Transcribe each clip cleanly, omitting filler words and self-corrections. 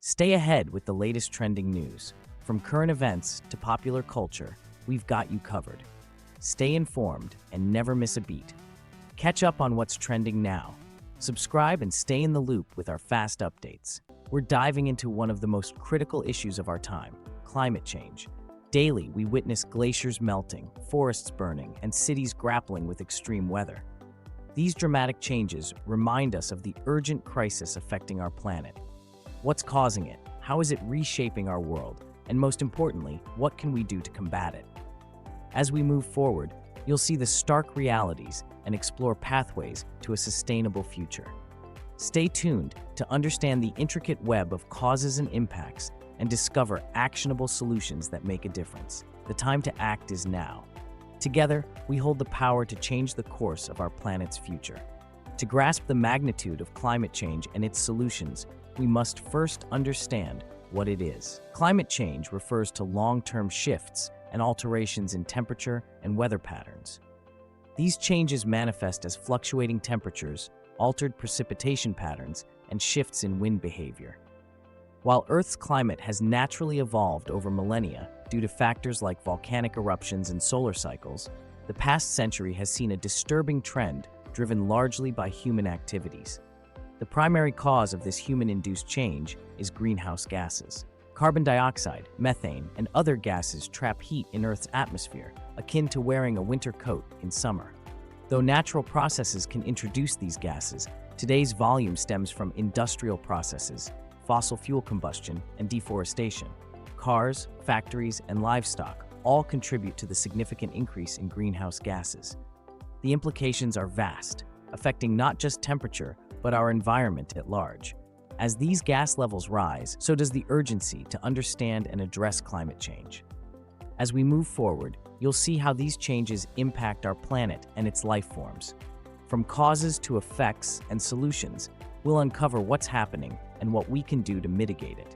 Stay ahead with the latest trending news. From current events to popular culture, we've got you covered. Stay informed and never miss a beat. Catch up on what's trending now. Subscribe and stay in the loop with our fast updates. We're diving into one of the most critical issues of our time, climate change. Daily, we witness glaciers melting, forests burning, and cities grappling with extreme weather. These dramatic changes remind us of the urgent crisis affecting our planet. What's causing it? How is it reshaping our world? And most importantly, what can we do to combat it? As we move forward, you'll see the stark realities and explore pathways to a sustainable future. Stay tuned to understand the intricate web of causes and impacts and discover actionable solutions that make a difference. The time to act is now. Together, we hold the power to change the course of our planet's future. To grasp the magnitude of climate change and its solutions, we must first understand what it is. Climate change refers to long-term shifts and alterations in temperature and weather patterns. These changes manifest as fluctuating temperatures, altered precipitation patterns, and shifts in wind behavior. While Earth's climate has naturally evolved over millennia due to factors like volcanic eruptions and solar cycles, the past century has seen a disturbing trend driven largely by human activities. The primary cause of this human-induced change is greenhouse gases. Carbon dioxide, methane, and other gases trap heat in Earth's atmosphere, akin to wearing a winter coat in summer. Though natural processes can introduce these gases, today's volume stems from industrial processes, fossil fuel combustion, and deforestation. Cars, factories, and livestock all contribute to the significant increase in greenhouse gases. The implications are vast, affecting not just temperature, but our environment at large. As these gas levels rise, so does the urgency to understand and address climate change. As we move forward, you'll see how these changes impact our planet and its life forms. From causes to effects and solutions, we'll uncover what's happening and what we can do to mitigate it.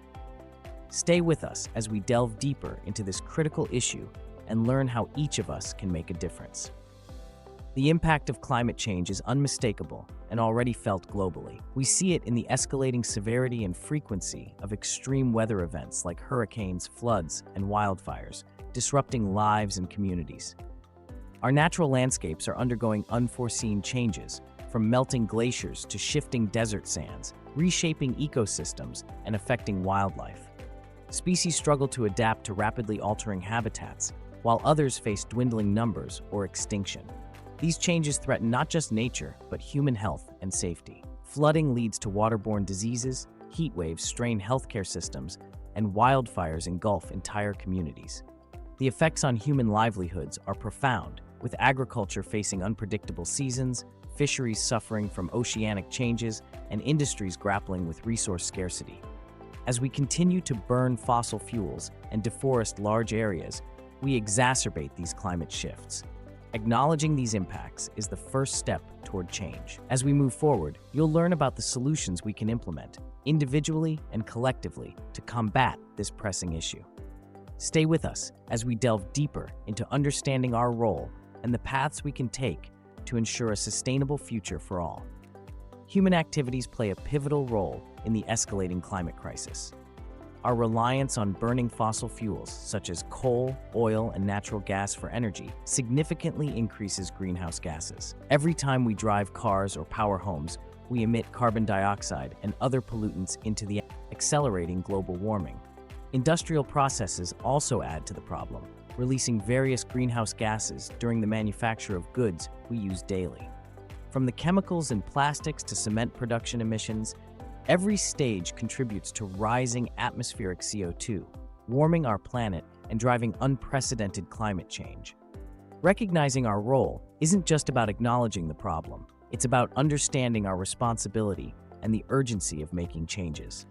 Stay with us as we delve deeper into this critical issue and learn how each of us can make a difference. The impact of climate change is unmistakable and already felt globally. We see it in the escalating severity and frequency of extreme weather events like hurricanes, floods, and wildfires, disrupting lives and communities. Our natural landscapes are undergoing unforeseen changes, from melting glaciers to shifting desert sands, reshaping ecosystems and affecting wildlife. Species struggle to adapt to rapidly altering habitats, while others face dwindling numbers or extinction. These changes threaten not just nature, but human health and safety. Flooding leads to waterborne diseases, heat waves strain healthcare systems, and wildfires engulf entire communities. The effects on human livelihoods are profound, with agriculture facing unpredictable seasons, fisheries suffering from oceanic changes, and industries grappling with resource scarcity. As we continue to burn fossil fuels and deforest large areas, we exacerbate these climate shifts. Acknowledging these impacts is the first step toward change. As we move forward, you'll learn about the solutions we can implement, individually and collectively, to combat this pressing issue. Stay with us as we delve deeper into understanding our role and the paths we can take to ensure a sustainable future for all. Human activities play a pivotal role in the escalating climate crisis. Our reliance on burning fossil fuels, such as coal, oil, and natural gas for energy, significantly increases greenhouse gases. Every time we drive cars or power homes, we emit carbon dioxide and other pollutants into the atmosphere, accelerating global warming. Industrial processes also add to the problem, releasing various greenhouse gases during the manufacture of goods we use daily. From the chemicals in plastics to cement production emissions, every stage contributes to rising atmospheric CO2, warming our planet and driving unprecedented climate change. Recognizing our role isn't just about acknowledging the problem, it's about understanding our responsibility and the urgency of making changes.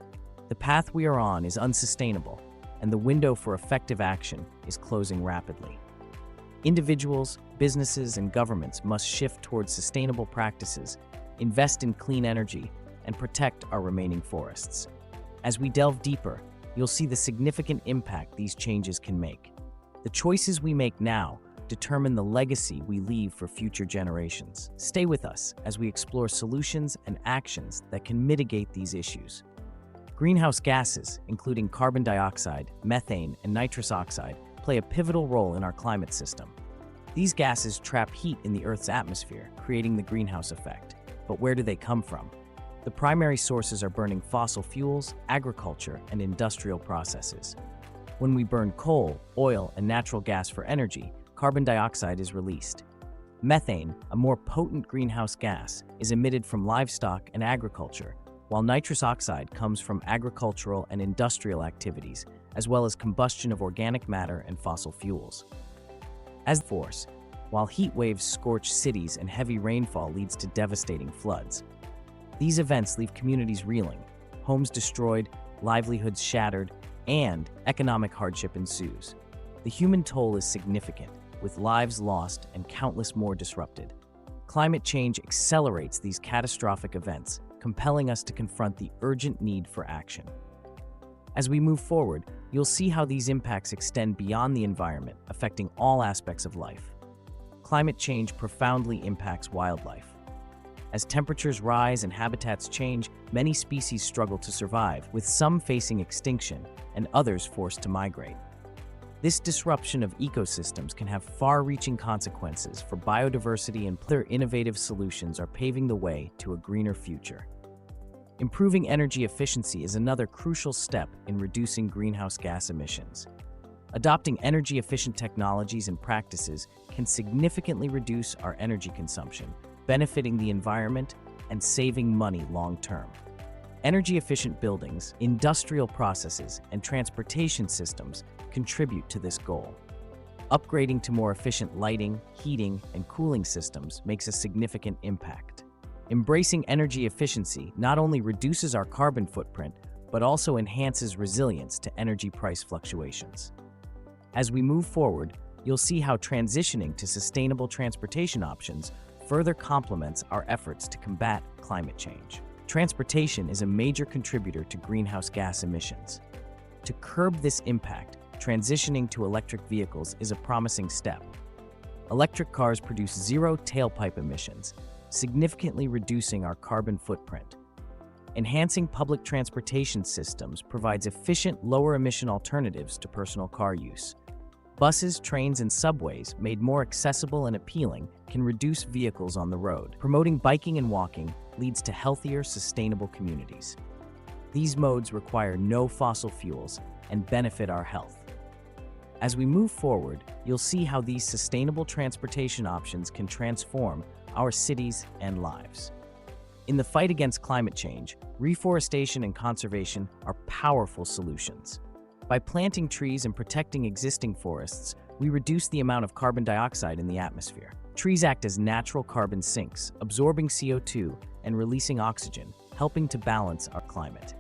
The path we are on is unsustainable, and the window for effective action is closing rapidly. Individuals, businesses, and governments must shift towards sustainable practices, invest in clean energy, and protect our remaining forests. As we delve deeper, you'll see the significant impact these changes can make. The choices we make now determine the legacy we leave for future generations. Stay with us as we explore solutions and actions that can mitigate these issues. Greenhouse gases, including carbon dioxide, methane, and nitrous oxide, play a pivotal role in our climate system. These gases trap heat in the Earth's atmosphere, creating the greenhouse effect. But where do they come from? The primary sources are burning fossil fuels, agriculture, and industrial processes. When we burn coal, oil, and natural gas for energy, carbon dioxide is released. Methane, a more potent greenhouse gas, is emitted from livestock and agriculture, while nitrous oxide comes from agricultural and industrial activities, as well as combustion of organic matter and fossil fuels. As force, while heat waves scorch cities and heavy rainfall leads to devastating floods. These events leave communities reeling, homes destroyed, livelihoods shattered, and economic hardship ensues. The human toll is significant, with lives lost and countless more disrupted. Climate change accelerates these catastrophic events, compelling us to confront the urgent need for action. As we move forward, you'll see how these impacts extend beyond the environment, affecting all aspects of life. Climate change profoundly impacts wildlife. As temperatures rise and habitats change, many species struggle to survive, with some facing extinction and others forced to migrate. This disruption of ecosystems can have far-reaching consequences for biodiversity, and other innovative solutions are paving the way to a greener future. Improving energy efficiency is another crucial step in reducing greenhouse gas emissions. Adopting energy-efficient technologies and practices can significantly reduce our energy consumption, benefiting the environment and saving money long-term. Energy-efficient buildings, industrial processes, and transportation systems contribute to this goal. Upgrading to more efficient lighting, heating, and cooling systems makes a significant impact. Embracing energy efficiency not only reduces our carbon footprint, but also enhances resilience to energy price fluctuations. As we move forward, you'll see how transitioning to sustainable transportation options further complements our efforts to combat climate change. Transportation is a major contributor to greenhouse gas emissions. To curb this impact, transitioning to electric vehicles is a promising step. Electric cars produce zero tailpipe emissions, significantly reducing our carbon footprint. Enhancing public transportation systems provides efficient, lower-emission alternatives to personal car use. Buses, trains, and subways, made more accessible and appealing, can reduce vehicles on the road. Promoting biking and walking leads to healthier, sustainable communities. These modes require no fossil fuels and benefit our health. As we move forward, you'll see how these sustainable transportation options can transform our cities and lives. In the fight against climate change, reforestation and conservation are powerful solutions. By planting trees and protecting existing forests, we reduce the amount of carbon dioxide in the atmosphere. Trees act as natural carbon sinks, absorbing CO2 and releasing oxygen, helping to balance our climate.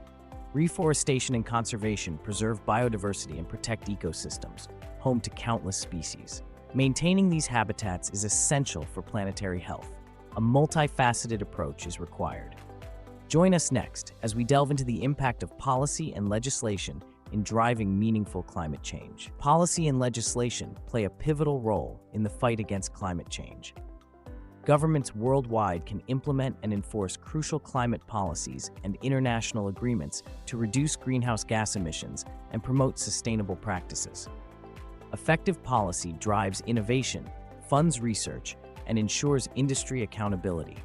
Reforestation and conservation preserve biodiversity and protect ecosystems, home to countless species. Maintaining these habitats is essential for planetary health. A multifaceted approach is required. Join us next as we delve into the impact of policy and legislation in driving meaningful climate change. Policy and legislation play a pivotal role in the fight against climate change. Governments worldwide can implement and enforce crucial climate policies and international agreements to reduce greenhouse gas emissions and promote sustainable practices. Effective policy drives innovation, funds research, and ensures industry accountability.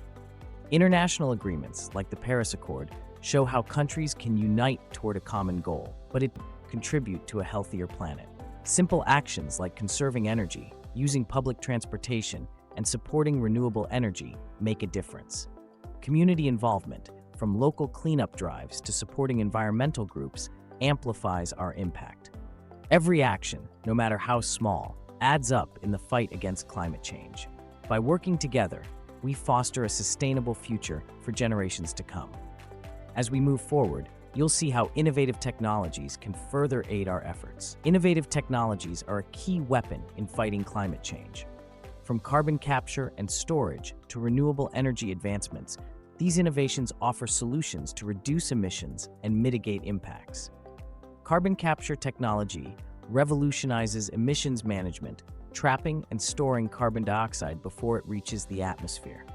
International agreements, like the Paris Accord, show how countries can unite toward a common goal, but it contribute to a healthier planet. Simple actions like conserving energy, using public transportation, and supporting renewable energy make a difference. Community involvement, from local cleanup drives to supporting environmental groups, amplifies our impact. Every action, no matter how small, adds up in the fight against climate change. By working together, we foster a sustainable future for generations to come. As we move forward, you'll see how innovative technologies can further aid our efforts. Innovative technologies are a key weapon in fighting climate change. From carbon capture and storage to renewable energy advancements, these innovations offer solutions to reduce emissions and mitigate impacts. Carbon capture technology revolutionizes emissions management, trapping and storing carbon dioxide before it reaches the atmosphere.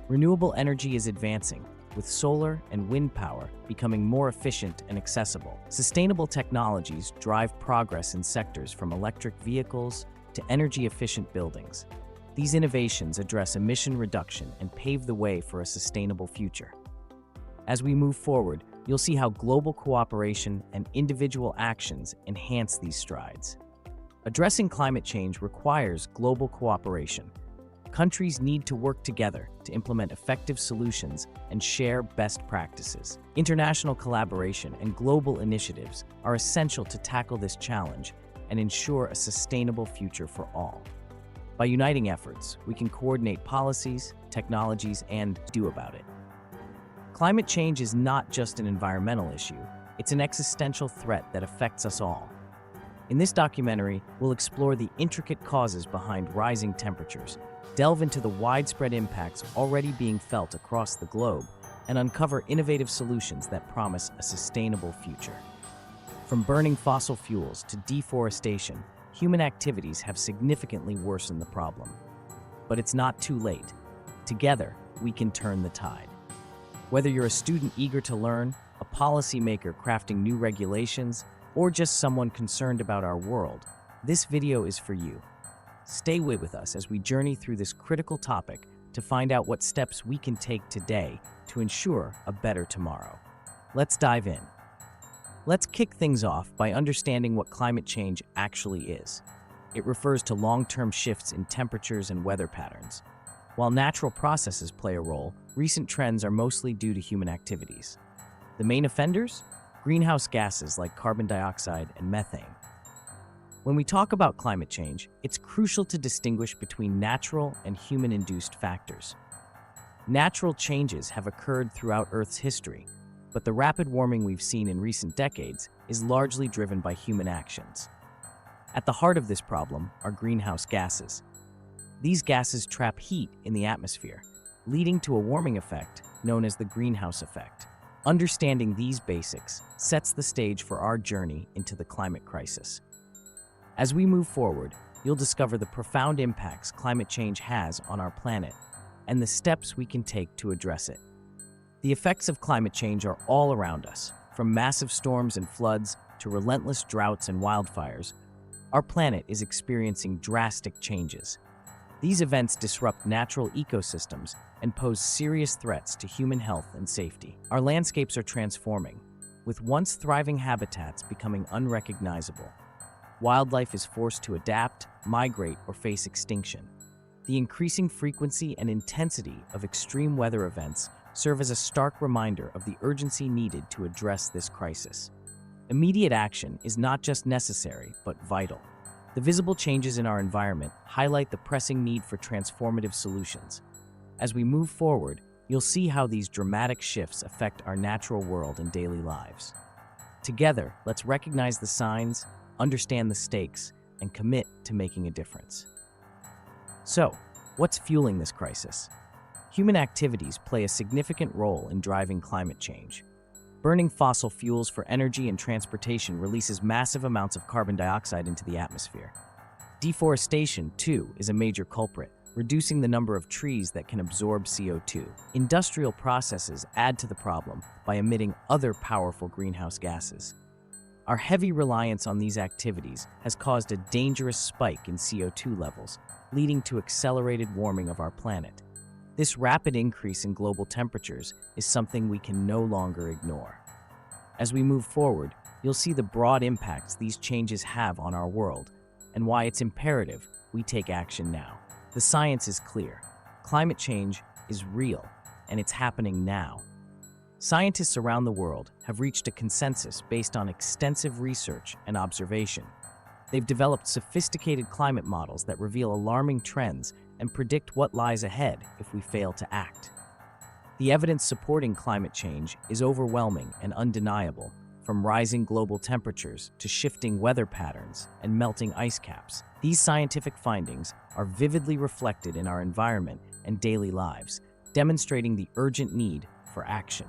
Renewable energy is advancing, with solar and wind power becoming more efficient and accessible. Sustainable technologies drive progress in sectors from electric vehicles to energy-efficient buildings. These innovations address emission reduction and pave the way for a sustainable future. As we move forward, you'll see how global cooperation and individual actions enhance these strides. Addressing climate change requires global cooperation. Countries need to work together to implement effective solutions and share best practices. International collaboration and global initiatives are essential to tackle this challenge and ensure a sustainable future for all. By uniting efforts, we can coordinate policies, technologies, and do about it. Climate change is not just an environmental issue, it's an existential threat that affects us all. In this documentary, we'll explore the intricate causes behind rising temperatures, delve into the widespread impacts already being felt across the globe, and uncover innovative solutions that promise a sustainable future. From burning fossil fuels to deforestation, human activities have significantly worsened the problem. But it's not too late. Together, we can turn the tide. Whether you're a student eager to learn, a policymaker crafting new regulations, or just someone concerned about our world, this video is for you. Stay with us as we journey through this critical topic to find out what steps we can take today to ensure a better tomorrow. Let's dive in. Let's kick things off by understanding what climate change actually is. It refers to long-term shifts in temperatures and weather patterns. While natural processes play a role, recent trends are mostly due to human activities. The main offenders? Greenhouse gases like carbon dioxide and methane. When we talk about climate change, it's crucial to distinguish between natural and human-induced factors. Natural changes have occurred throughout Earth's history, but the rapid warming we've seen in recent decades is largely driven by human actions. At the heart of this problem are greenhouse gases. These gases trap heat in the atmosphere, leading to a warming effect known as the greenhouse effect. Understanding these basics sets the stage for our journey into the climate crisis. As we move forward, you'll discover the profound impacts climate change has on our planet and the steps we can take to address it. The effects of climate change are all around us, from massive storms and floods to relentless droughts and wildfires. Our planet is experiencing drastic changes. These events disrupt natural ecosystems and pose serious threats to human health and safety. Our landscapes are transforming, with once thriving habitats becoming unrecognizable. Wildlife is forced to adapt, migrate, or face extinction. The increasing frequency and intensity of extreme weather events serve as a stark reminder of the urgency needed to address this crisis. Immediate action is not just necessary, but vital. The visible changes in our environment highlight the pressing need for transformative solutions. As we move forward, you'll see how these dramatic shifts affect our natural world and daily lives. Together, let's recognize the signs, understand the stakes, and commit to making a difference. So, what's fueling this crisis? Human activities play a significant role in driving climate change. Burning fossil fuels for energy and transportation releases massive amounts of carbon dioxide into the atmosphere. Deforestation, too, is a major culprit, reducing the number of trees that can absorb CO2. Industrial processes add to the problem by emitting other powerful greenhouse gases. Our heavy reliance on these activities has caused a dangerous spike in CO2 levels, leading to accelerated warming of our planet. This rapid increase in global temperatures is something we can no longer ignore. As we move forward, you'll see the broad impacts these changes have on our world and why it's imperative we take action now. The science is clear. Climate change is real, and it's happening now. Scientists around the world have reached a consensus based on extensive research and observation. They've developed sophisticated climate models that reveal alarming trends and predict what lies ahead if we fail to act. The evidence supporting climate change is overwhelming and undeniable, from rising global temperatures to shifting weather patterns and melting ice caps. These scientific findings are vividly reflected in our environment and daily lives, demonstrating the urgent need for action.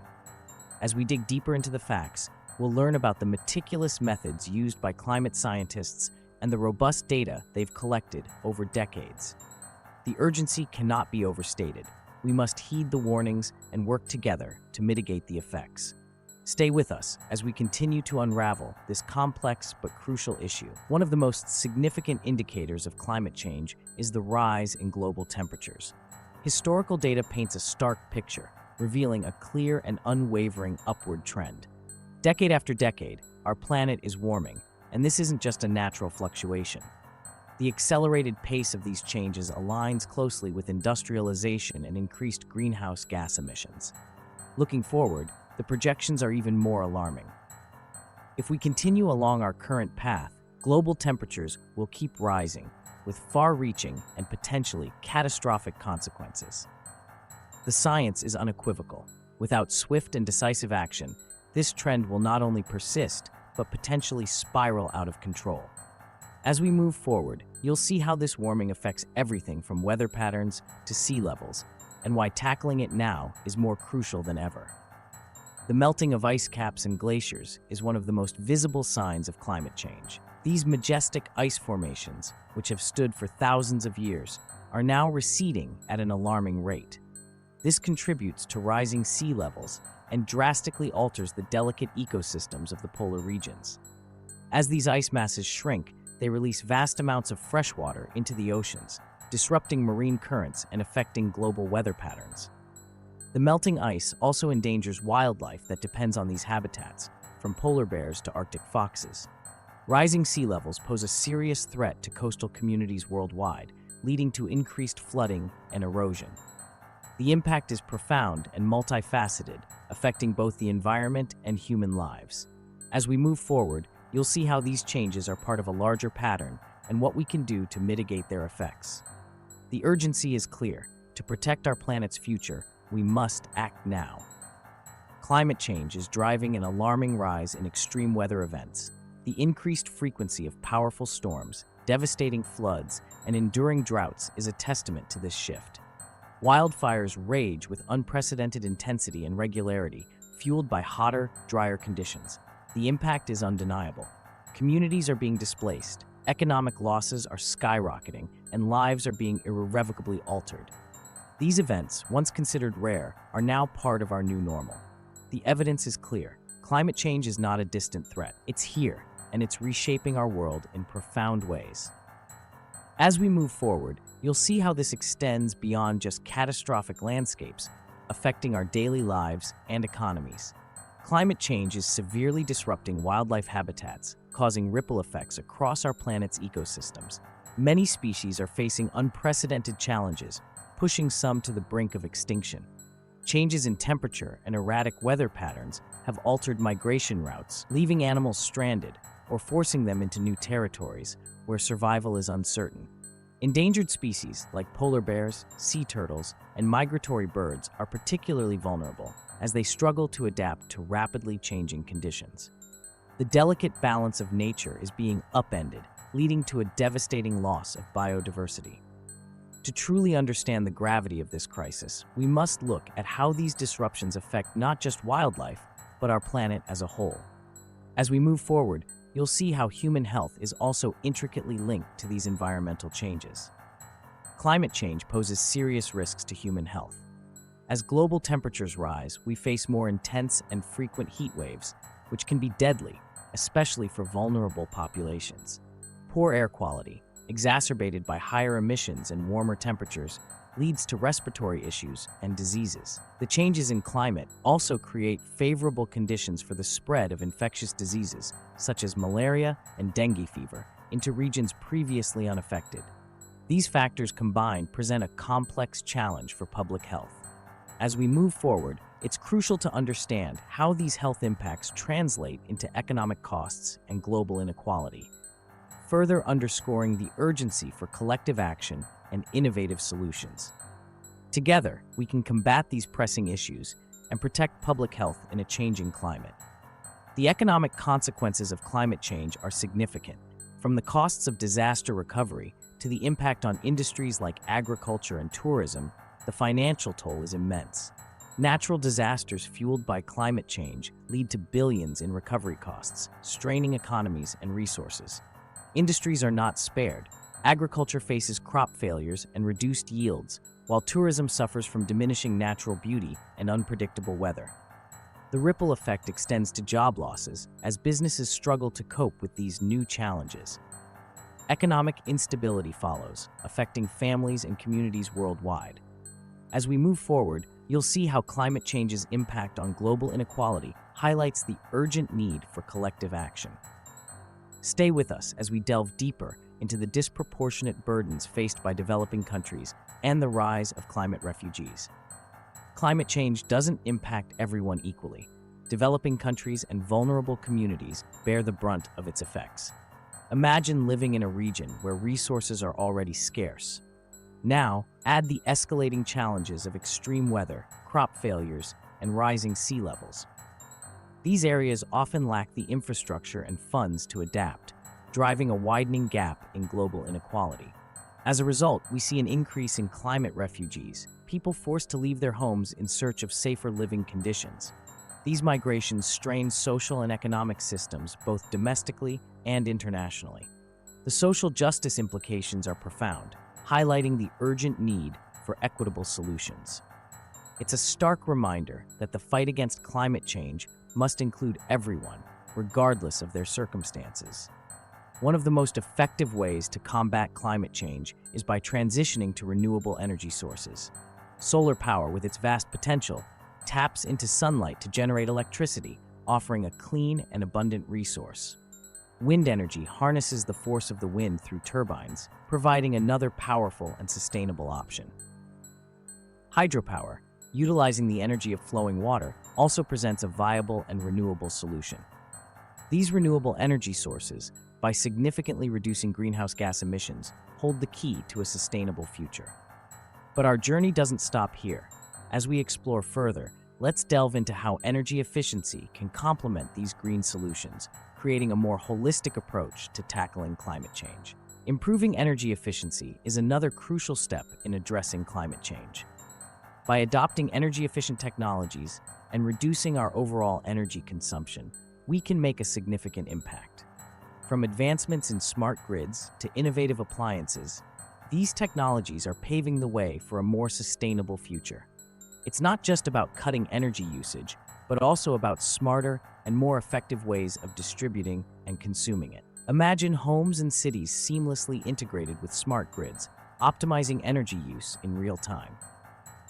As we dig deeper into the facts, we'll learn about the meticulous methods used by climate scientists and the robust data they've collected over decades. The urgency cannot be overstated. we must heed the warnings and work together to mitigate the effects. Stay with us as we continue to unravel this complex but crucial issue. One of the most significant indicators of climate change is the rise in global temperatures. Historical data paints a stark picture, revealing a clear and unwavering upward trend. Decade after decade, our planet is warming, and this isn't just a natural fluctuation. The accelerated pace of these changes aligns closely with industrialization and increased greenhouse gas emissions. Looking forward, the projections are even more alarming. If we continue along our current path, global temperatures will keep rising, with far-reaching and potentially catastrophic consequences. The science is unequivocal. Without swift and decisive action, this trend will not only persist, but potentially spiral out of control. As we move forward, you'll see how this warming affects everything from weather patterns to sea levels, and why tackling it now is more crucial than ever. The melting of ice caps and glaciers is one of the most visible signs of climate change. These majestic ice formations, which have stood for thousands of years, are now receding at an alarming rate. This contributes to rising sea levels and drastically alters the delicate ecosystems of the polar regions. As these ice masses shrink, they release vast amounts of fresh water into the oceans, disrupting marine currents and affecting global weather patterns. The melting ice also endangers wildlife that depends on these habitats, from polar bears to Arctic foxes. Rising sea levels pose a serious threat to coastal communities worldwide, leading to increased flooding and erosion. The impact is profound and multifaceted, affecting both the environment and human lives. As we move forward, you'll see how these changes are part of a larger pattern and what we can do to mitigate their effects. The urgency is clear. To protect our planet's future, we must act now. Climate change is driving an alarming rise in extreme weather events. The increased frequency of powerful storms, devastating floods, and enduring droughts is a testament to this shift. Wildfires rage with unprecedented intensity and regularity, fueled by hotter, drier conditions. The impact is undeniable. Communities are being displaced, economic losses are skyrocketing, and lives are being irrevocably altered. These events, once considered rare, are now part of our new normal. The evidence is clear. Climate change is not a distant threat. It's here, and it's reshaping our world in profound ways. As we move forward, you'll see how this extends beyond just catastrophic landscapes, affecting our daily lives and economies. Climate change is severely disrupting wildlife habitats, causing ripple effects across our planet's ecosystems. Many species are facing unprecedented challenges, pushing some to the brink of extinction. Changes in temperature and erratic weather patterns have altered migration routes, leaving animals stranded or forcing them into new territories where survival is uncertain. Endangered species like polar bears, sea turtles, and migratory birds are particularly vulnerable as they struggle to adapt to rapidly changing conditions. The delicate balance of nature is being upended, leading to a devastating loss of biodiversity. To truly understand the gravity of this crisis, we must look at how these disruptions affect not just wildlife, but our planet as a whole. As we move forward, you'll see how human health is also intricately linked to these environmental changes. Climate change poses serious risks to human health. As global temperatures rise, we face more intense and frequent heat waves, which can be deadly, especially for vulnerable populations. Poor air quality, exacerbated by higher emissions and warmer temperatures, leads to respiratory issues and diseases. The changes in climate also create favorable conditions for the spread of infectious diseases, such as malaria and dengue fever, into regions previously unaffected. These factors combined present a complex challenge for public health. As we move forward, it's crucial to understand how these health impacts translate into economic costs and global inequality, further underscoring the urgency for collective action and innovative solutions. Together, we can combat these pressing issues and protect public health in a changing climate. The economic consequences of climate change are significant, from the costs of disaster recovery to the impact on industries like agriculture and tourism. The financial toll is immense. Natural disasters fueled by climate change lead to billions in recovery costs, straining economies and resources. Industries are not spared. Agriculture faces crop failures and reduced yields, while tourism suffers from diminishing natural beauty and unpredictable weather. The ripple effect extends to job losses as businesses struggle to cope with these new challenges. Economic instability follows, affecting families and communities worldwide. As we move forward, you'll see how climate change's impact on global inequality highlights the urgent need for collective action. Stay with us as we delve deeper into the disproportionate burdens faced by developing countries and the rise of climate refugees. Climate change doesn't impact everyone equally. Developing countries and vulnerable communities bear the brunt of its effects. Imagine living in a region where resources are already scarce. Now, add the escalating challenges of extreme weather, crop failures, and rising sea levels. These areas often lack the infrastructure and funds to adapt, driving a widening gap in global inequality. As a result, we see an increase in climate refugees, people forced to leave their homes in search of safer living conditions. These migrations strain social and economic systems both domestically and internationally. The social justice implications are profound, highlighting the urgent need for equitable solutions. It's a stark reminder that the fight against climate change must include everyone, regardless of their circumstances. One of the most effective ways to combat climate change is by transitioning to renewable energy sources. Solar power, with its vast potential, taps into sunlight to generate electricity, offering a clean and abundant resource. Wind energy harnesses the force of the wind through turbines, providing another powerful and sustainable option. Hydropower, utilizing the energy of flowing water, also presents a viable and renewable solution. These renewable energy sources, by significantly reducing greenhouse gas emissions, hold the key to a sustainable future. But our journey doesn't stop here. As we explore further, let's delve into how energy efficiency can complement these green solutions, creating a more holistic approach to tackling climate change. Improving energy efficiency is another crucial step in addressing climate change. By adopting energy-efficient technologies and reducing our overall energy consumption, we can make a significant impact. From advancements in smart grids to innovative appliances, these technologies are paving the way for a more sustainable future. It's not just about cutting energy usage, but also about smarter and more effective ways of distributing and consuming it. Imagine homes and cities seamlessly integrated with smart grids, optimizing energy use in real time.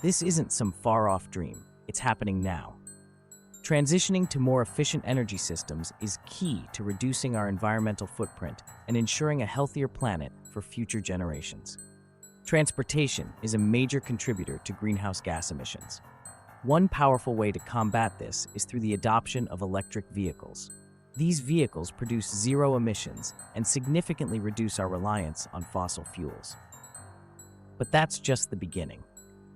This isn't some far-off dream, it's happening now. Transitioning to more efficient energy systems is key to reducing our environmental footprint and ensuring a healthier planet for future generations. Transportation is a major contributor to greenhouse gas emissions. One powerful way to combat this is through the adoption of electric vehicles. These vehicles produce zero emissions and significantly reduce our reliance on fossil fuels. But that's just the beginning.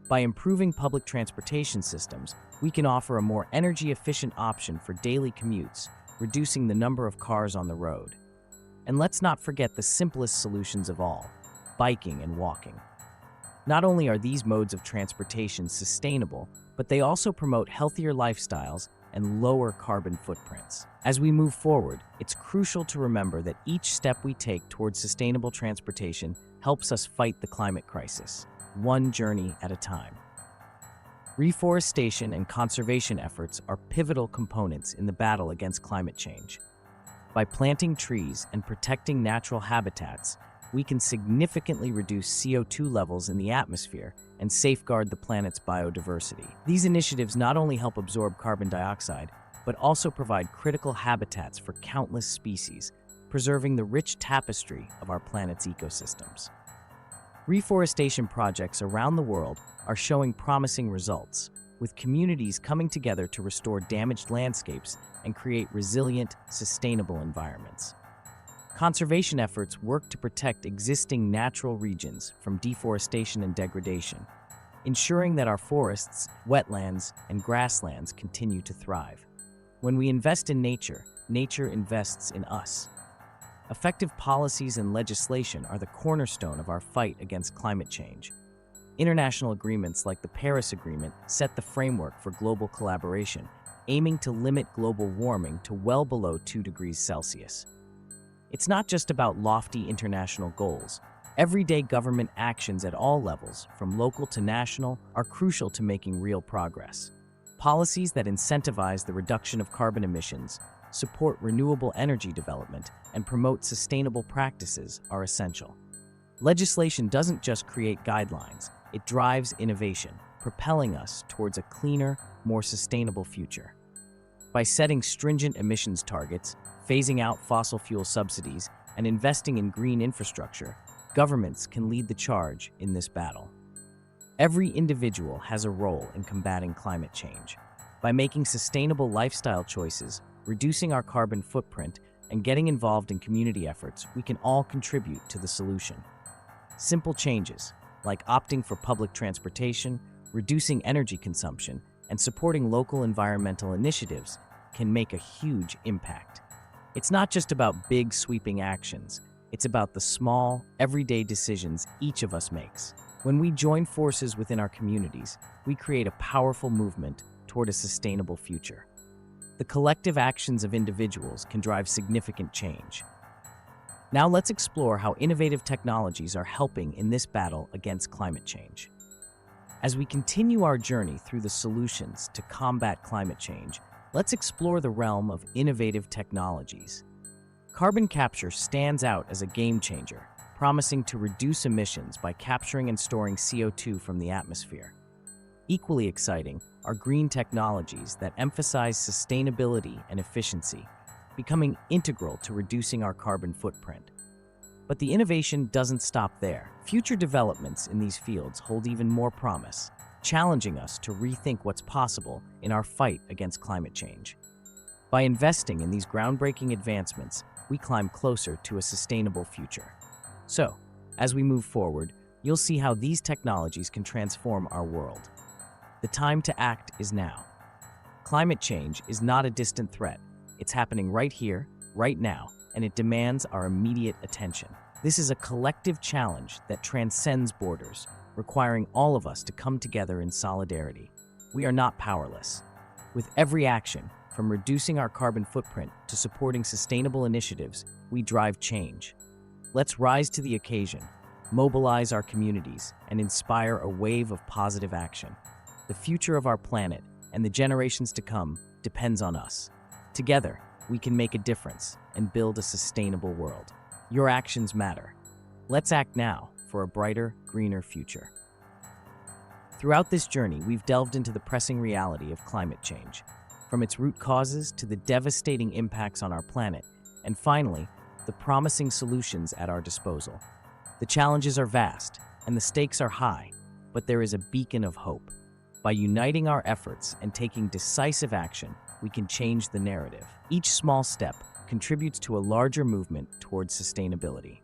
By improving public transportation systems, we can offer a more energy-efficient option for daily commutes, reducing the number of cars on the road. And let's not forget the simplest solutions of all, biking and walking. Not only are these modes of transportation sustainable, but they also promote healthier lifestyles and lower carbon footprints. As we move forward, it's crucial to remember that each step we take towards sustainable transportation helps us fight the climate crisis, one journey at a time. Reforestation and conservation efforts are pivotal components in the battle against climate change. By planting trees and protecting natural habitats, we can significantly reduce CO2 levels in the atmosphere and safeguard the planet's biodiversity. These initiatives not only help absorb carbon dioxide, but also provide critical habitats for countless species, preserving the rich tapestry of our planet's ecosystems. Reforestation projects around the world are showing promising results, with communities coming together to restore damaged landscapes and create resilient, sustainable environments. Conservation efforts work to protect existing natural regions from deforestation and degradation, ensuring that our forests, wetlands, and grasslands continue to thrive. When we invest in nature, nature invests in us. Effective policies and legislation are the cornerstone of our fight against climate change. International agreements like the Paris Agreement set the framework for global collaboration, aiming to limit global warming to well below 2 degrees Celsius. It's not just about lofty international goals, Everyday government actions at all levels, from local to national, are crucial to making real progress. Policies that incentivize the reduction of carbon emissions, support renewable energy development, and promote sustainable practices are essential. Legislation doesn't just create guidelines, it drives innovation, propelling us towards a cleaner, more sustainable future. By setting stringent emissions targets, phasing out fossil fuel subsidies, and investing in green infrastructure, governments can lead the charge in this battle. Every individual has a role in combating climate change. By making sustainable lifestyle choices, reducing our carbon footprint, and getting involved in community efforts, we can all contribute to the solution. Simple changes, like opting for public transportation, reducing energy consumption, and supporting local environmental initiatives, can make a huge impact. It's not just about big, sweeping actions. It's about the small, everyday decisions each of us makes. When we join forces within our communities, we create a powerful movement toward a sustainable future. The collective actions of individuals can drive significant change. Now let's explore how innovative technologies are helping in this battle against climate change. As we continue our journey through the solutions to combat climate change, let's explore the realm of innovative technologies. Carbon capture stands out as a game changer, promising to reduce emissions by capturing and storing CO2 from the atmosphere. Equally exciting are green technologies that emphasize sustainability and efficiency, becoming integral to reducing our carbon footprint. But the innovation doesn't stop there. Future developments in these fields hold even more promise, challenging us to rethink what's possible in our fight against climate change. By investing in these groundbreaking advancements, we climb closer to a sustainable future. So, as we move forward, you'll see how these technologies can transform our world. The time to act is now. Climate change is not a distant threat. It's happening right here, right now, and it demands our immediate attention. This is a collective challenge that transcends borders, requiring all of us to come together in solidarity. We are not powerless. With every action, from reducing our carbon footprint to supporting sustainable initiatives, we drive change. Let's rise to the occasion, mobilize our communities, and inspire a wave of positive action. The future of our planet and the generations to come depends on us. Together, we can make a difference and build a sustainable world. Your actions matter. Let's act now for a brighter, greener future. Throughout this journey, we've delved into the pressing reality of climate change, from its root causes to the devastating impacts on our planet, and finally, the promising solutions at our disposal. The challenges are vast, and the stakes are high, but there is a beacon of hope. By uniting our efforts and taking decisive action, we can change the narrative. Each small step contributes to a larger movement towards sustainability.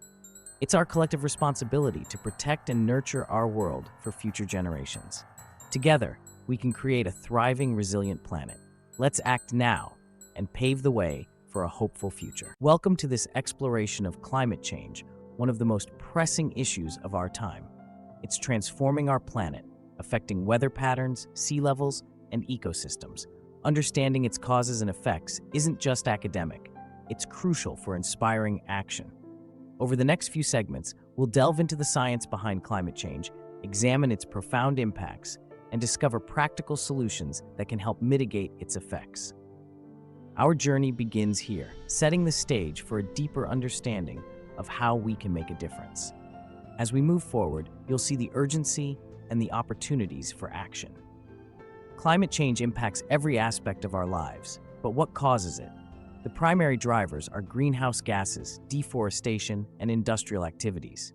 It's our collective responsibility to protect and nurture our world for future generations. Together, we can create a thriving, resilient planet. Let's act now and pave the way for a hopeful future. Welcome to this exploration of climate change, one of the most pressing issues of our time. It's transforming our planet, affecting weather patterns, sea levels, and ecosystems. Understanding its causes and effects isn't just academic, it's crucial for inspiring action. Over the next few segments, we'll delve into the science behind climate change, examine its profound impacts, and discover practical solutions that can help mitigate its effects. Our journey begins here, setting the stage for a deeper understanding of how we can make a difference. As we move forward, you'll see the urgency and the opportunities for action. Climate change impacts every aspect of our lives, but what causes it? The primary drivers are greenhouse gases, deforestation, and industrial activities.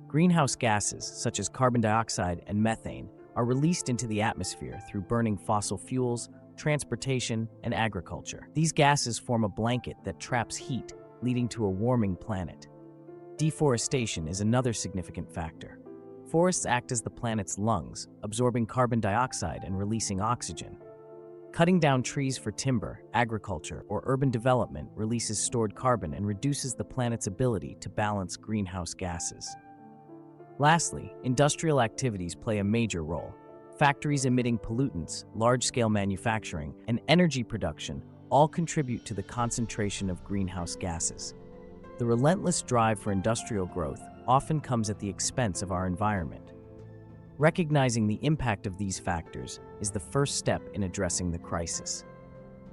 Greenhouse gases, such as carbon dioxide and methane, are released into the atmosphere through burning fossil fuels, transportation, and agriculture. These gases form a blanket that traps heat, leading to a warming planet. Deforestation is another significant factor. Forests act as the planet's lungs, absorbing carbon dioxide and releasing oxygen. Cutting down trees for timber, agriculture, or urban development releases stored carbon and reduces the planet's ability to balance greenhouse gases. Lastly, industrial activities play a major role. Factories emitting pollutants, large-scale manufacturing, and energy production all contribute to the concentration of greenhouse gases. The relentless drive for industrial growth often comes at the expense of our environment. Recognizing the impact of these factors is the first step in addressing the crisis.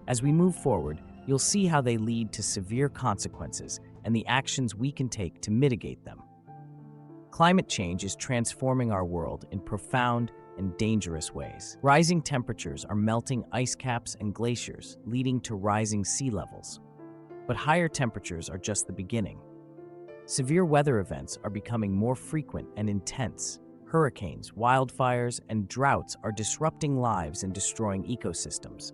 As we move forward, you'll see how they lead to severe consequences and the actions we can take to mitigate them. Climate change is transforming our world in profound and dangerous ways. Rising temperatures are melting ice caps and glaciers, leading to rising sea levels. But higher temperatures are just the beginning. Severe weather events are becoming more frequent and intense. Hurricanes, wildfires, and droughts are disrupting lives and destroying ecosystems.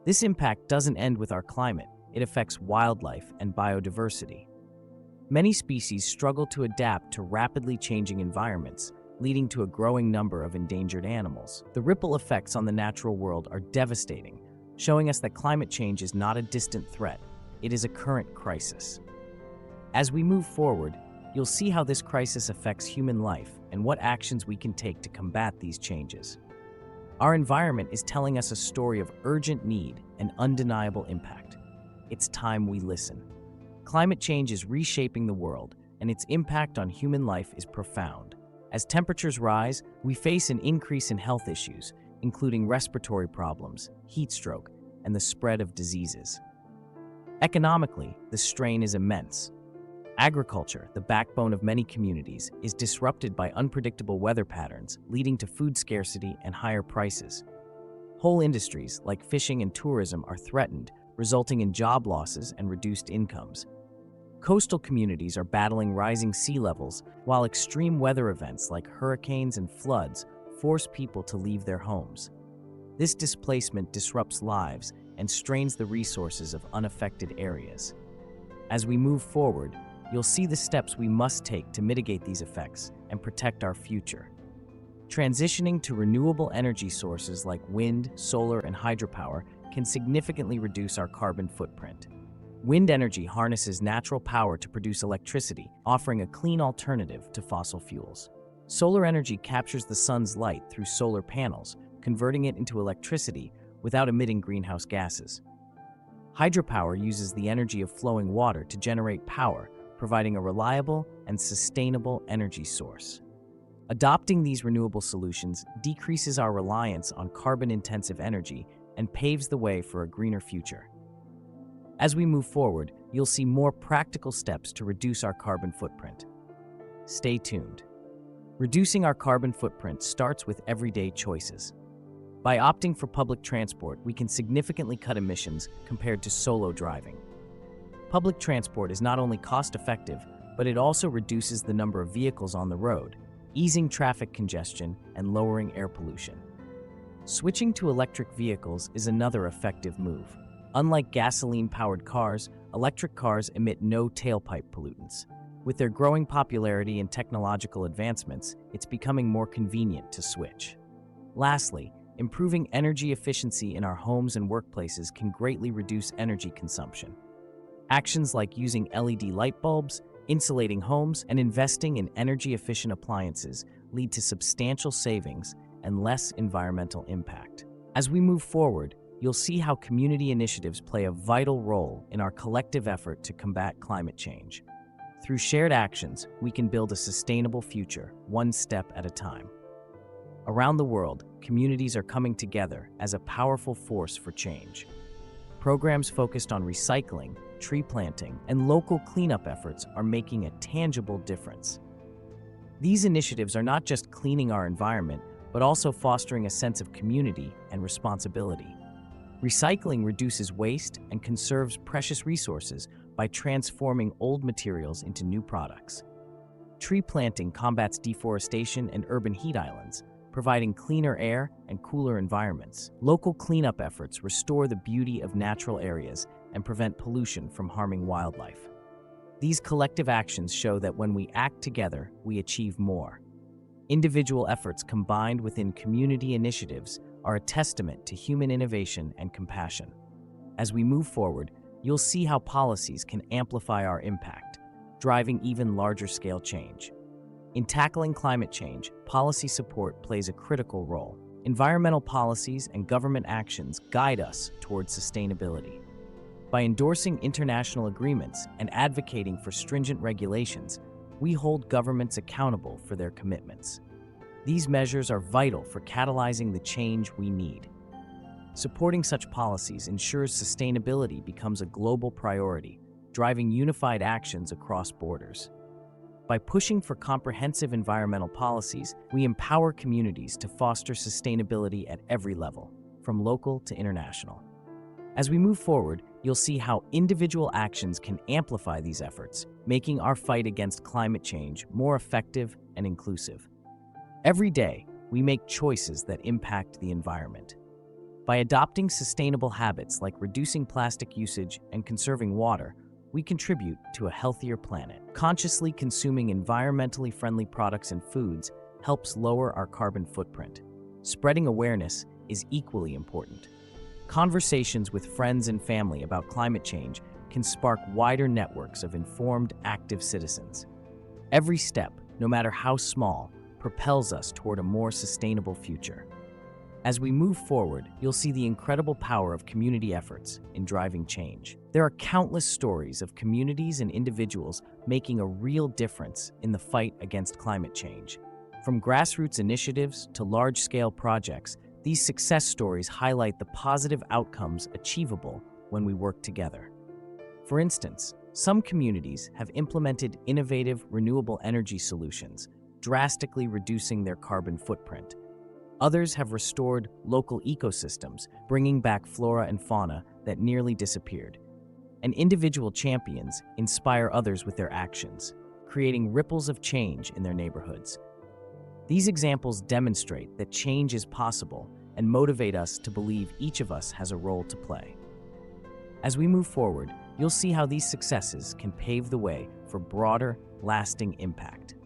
This impact doesn't end with our climate, it affects wildlife and biodiversity. Many species struggle to adapt to rapidly changing environments, leading to a growing number of endangered animals. The ripple effects on the natural world are devastating, showing us that climate change is not a distant threat, it is a current crisis. As we move forward, you'll see how this crisis affects human life and what actions we can take to combat these changes. Our environment is telling us a story of urgent need and undeniable impact. It's time we listen. Climate change is reshaping the world, and its impact on human life is profound. As temperatures rise, we face an increase in health issues, including respiratory problems, heat stroke, and the spread of diseases. Economically, the strain is immense. Agriculture, the backbone of many communities, is disrupted by unpredictable weather patterns, leading to food scarcity and higher prices. Whole industries, like fishing and tourism, are threatened, resulting in job losses and reduced incomes. Coastal communities are battling rising sea levels, while extreme weather events like hurricanes and floods force people to leave their homes. This displacement disrupts lives and strains the resources of unaffected areas. As we move forward, you'll see the steps we must take to mitigate these effects and protect our future. Transitioning to renewable energy sources like wind, solar, and hydropower can significantly reduce our carbon footprint. Wind energy harnesses natural power to produce electricity, offering a clean alternative to fossil fuels. Solar energy captures the sun's light through solar panels, converting it into electricity without emitting greenhouse gases. Hydropower uses the energy of flowing water to generate power, providing a reliable and sustainable energy source. Adopting these renewable solutions decreases our reliance on carbon-intensive energy and paves the way for a greener future. As we move forward, you'll see more practical steps to reduce our carbon footprint. Stay tuned. Reducing our carbon footprint starts with everyday choices. By opting for public transport, we can significantly cut emissions compared to solo driving. Public transport is not only cost-effective, but it also reduces the number of vehicles on the road, easing traffic congestion and lowering air pollution. Switching to electric vehicles is another effective move. Unlike gasoline-powered cars, electric cars emit no tailpipe pollutants. With their growing popularity and technological advancements, it's becoming more convenient to switch. Lastly, improving energy efficiency in our homes and workplaces can greatly reduce energy consumption. Actions like using LED light bulbs, insulating homes, and investing in energy-efficient appliances lead to substantial savings and less environmental impact. As we move forward, you'll see how community initiatives play a vital role in our collective effort to combat climate change. Through shared actions, we can build a sustainable future, one step at a time. Around the world, communities are coming together as a powerful force for change. Programs focused on recycling, tree planting, and local cleanup efforts are making a tangible difference. These initiatives are not just cleaning our environment, but also fostering a sense of community and responsibility. Recycling reduces waste and conserves precious resources by transforming old materials into new products. Tree planting combats deforestation and urban heat islands, providing cleaner air and cooler environments. Local cleanup efforts restore the beauty of natural areas and prevent pollution from harming wildlife. These collective actions show that when we act together, we achieve more. Individual efforts combined within community initiatives are a testament to human innovation and compassion. As we move forward, you'll see how policies can amplify our impact, driving even larger-scale change. In tackling climate change, policy support plays a critical role. Environmental policies and government actions guide us towards sustainability. By endorsing international agreements and advocating for stringent regulations, we hold governments accountable for their commitments. These measures are vital for catalyzing the change we need. Supporting such policies ensures sustainability becomes a global priority, driving unified actions across borders. By pushing for comprehensive environmental policies, we empower communities to foster sustainability at every level, from local to international. As we move forward, you'll see how individual actions can amplify these efforts, making our fight against climate change more effective and inclusive. Every day, we make choices that impact the environment. By adopting sustainable habits like reducing plastic usage and conserving water, we contribute to a healthier planet. Consciously consuming environmentally friendly products and foods helps lower our carbon footprint. Spreading awareness is equally important. Conversations with friends and family about climate change can spark wider networks of informed, active citizens. Every step, no matter how small, propels us toward a more sustainable future. As we move forward, you'll see the incredible power of community efforts in driving change. There are countless stories of communities and individuals making a real difference in the fight against climate change. From grassroots initiatives to large-scale projects, these success stories highlight the positive outcomes achievable when we work together. For instance, some communities have implemented innovative renewable energy solutions, drastically reducing their carbon footprint. Others have restored local ecosystems, bringing back flora and fauna that nearly disappeared. And individual champions inspire others with their actions, creating ripples of change in their neighborhoods. These examples demonstrate that change is possible and motivate us to believe each of us has a role to play. As we move forward, you'll see how these successes can pave the way for broader, lasting impact.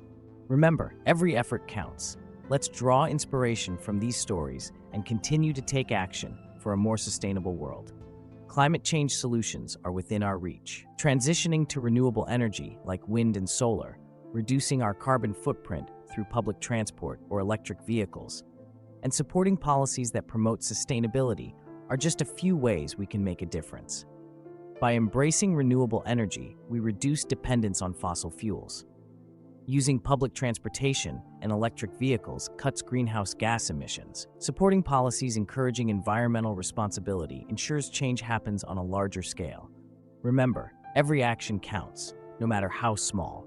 Remember, every effort counts. Let's draw inspiration from these stories and continue to take action for a more sustainable world. Climate change solutions are within our reach. Transitioning to renewable energy like wind and solar, reducing our carbon footprint through public transport or electric vehicles, and supporting policies that promote sustainability are just a few ways we can make a difference. By embracing renewable energy, we reduce dependence on fossil fuels. Using public transportation and electric vehicles cuts greenhouse gas emissions. Supporting policies encouraging environmental responsibility ensures change happens on a larger scale. Remember, every action counts, no matter how small.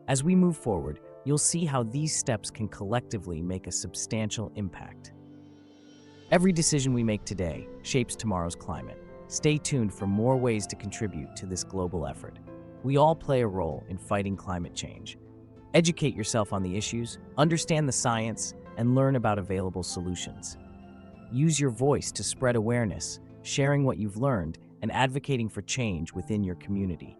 As we move forward, you'll see how these steps can collectively make a substantial impact. Every decision we make today shapes tomorrow's climate. Stay tuned for more ways to contribute to this global effort. We all play a role in fighting climate change. Educate yourself on the issues, understand the science, and learn about available solutions. Use your voice to spread awareness, sharing what you've learned and advocating for change within your community.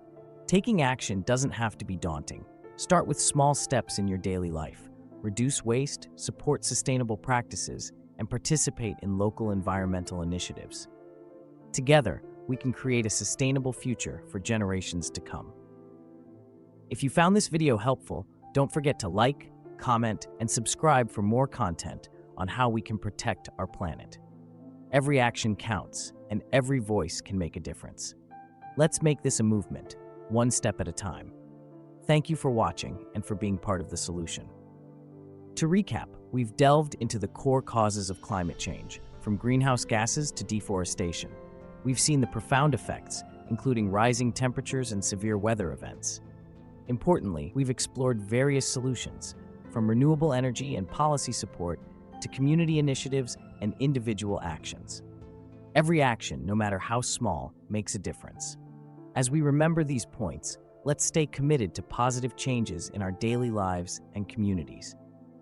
Taking action doesn't have to be daunting. Start with small steps in your daily life. Reduce waste, support sustainable practices, and participate in local environmental initiatives. Together, we can create a sustainable future for generations to come. If you found this video helpful, don't forget to like, comment, and subscribe for more content on how we can protect our planet. Every action counts, and every voice can make a difference. Let's make this a movement, one step at a time. Thank you for watching and for being part of the solution. To recap, we've delved into the core causes of climate change, from greenhouse gases to deforestation. We've seen the profound effects, including rising temperatures and severe weather events. Importantly, we've explored various solutions, from renewable energy and policy support to community initiatives and individual actions. Every action, no matter how small, makes a difference. As we remember these points, let's stay committed to positive changes in our daily lives and communities.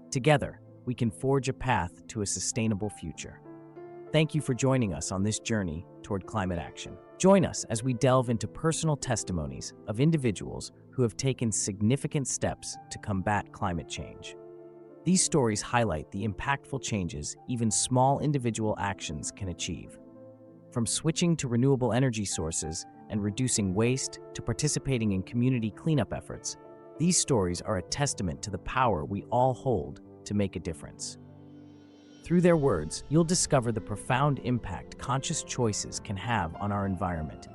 Together, we can forge a path to a sustainable future. Thank you for joining us on this journey toward climate action. Join us as we delve into personal testimonies of individuals who have taken significant steps to combat climate change. These stories highlight the impactful changes even small individual actions can achieve. From switching to renewable energy sources and reducing waste to participating in community cleanup efforts, these stories are a testament to the power we all hold to make a difference. Through their words, you'll discover the profound impact conscious choices can have on our environment.